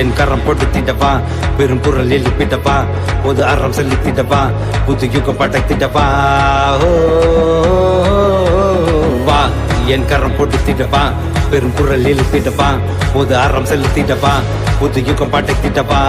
என் கரம் போட்டு திட்டவா, பெரும் குரல் எழுப்பிட்டவா, பொது அறம் செலுத்திட்டவா, புது யுகம் படைத்திட்டவா. வா என் கரம் போட்டு திட்டவா, பெரும் குரல் எழுப்பிட்டவா, பொது அறம் செலுத்திட்டவா, புது யுகம் படைத்திட்டவா.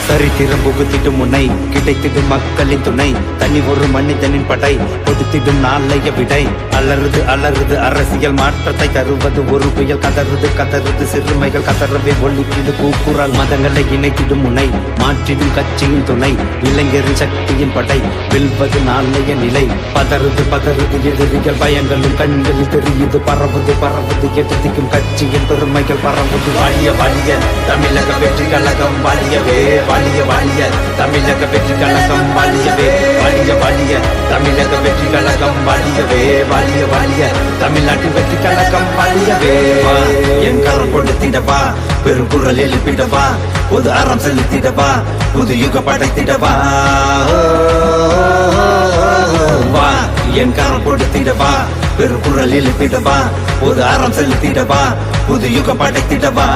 சரித்திரம் புகுத்திடும் முனை, கிடைத்திடும் மக்களின் துணை, தனி ஒரு மனிதனின் படை, கொடுத்திடும் நாளைய விடை. அலறுது அலறுது அரசியல் மாற்றத்தை தருவது ஒரு புயல், கதறுது கதறுது சிறுமைகள் கதறவே ஒழிக்கிது கூக்குரல். மதங்களை இணைத்திடும் முனை, மாற்றிடும் கட்சியின் துணை, இளைஞரின் சக்தியின் படை, வெல்வது நாளைய நிலை. பதறுது பதறுது எதிரிகள் பயங்களும் கண்களில் தெரியுது, பரவுது பரவுது எதிர்க்கும் கட்சியின் பெருமைகள் பரவுது. வாழிய வாழிய தமிழக வெற்றி கழகம், வாழியவே வாழிய வாழிய தமிழக வெற்றி கழகம், வாழியவே வாழிய வாழிய தமிழக வெற்றி கழகம், வாழியவே வாழிய வாழிய தமிழ்நாட்டின் வெற்றி கழகம், வாழியவே. என் கரம் கொடுத்திடவா, பெரும் குரல் எழுப்பிடவா, பொது அறம் செலுத்திடவா, புது யுக படைத்திடவா. வா என் கரம் கொடுத்திடவா, பெரும் குரல் எழுப்பிடவா, பொது அறம் செலுத்திடவா, புது யுக படைத்திடவா.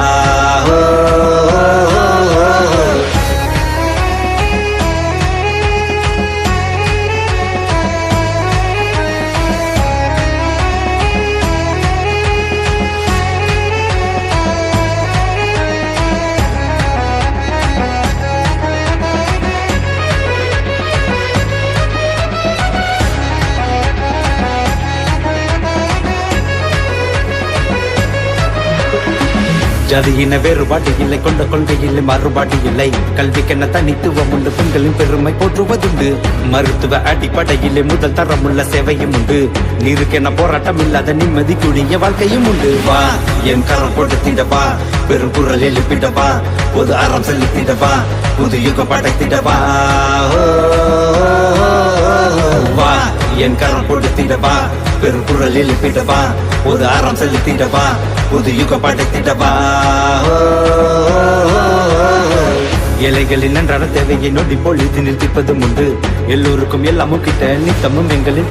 ஜாதியின வேறுபாடு இல்லை, கொண்ட கொள்கை இல்லை, மாறுபாடு இல்லை, கல்விக்கென தனித்துவம் உண்டு, பெண்களின் பெருமை போற்றுவதுண்டு. மருத்துவ அடிப்படையிலே முதல் தரமுள்ள சேவையும் உண்டு, நீருக்கென போராட்டம் இல்லாத நிம்மதி கூடிய வாழ்க்கையும் உண்டு. வா என் கரம் கொடுத்திடவா, பெரும் குரல் எழுப்பிடவா, பொது அறம் செலுத்திடவா, புது யுகம் படைத்திடவா. வா என் கரம் கொடுத்திடவா, பெரும் குரல் எழுப்பிடவா, பொது அறம் செலுத்திடவா, புது யுகம் படைத்திடவா. ஏழைகளின் நன்றான தேவையை நொடி பொழுது நிறுத்திப்பதும் உண்டு, எல்லோருக்கும் எல்லாமும் கிட்ட நித்தமும் எங்களின்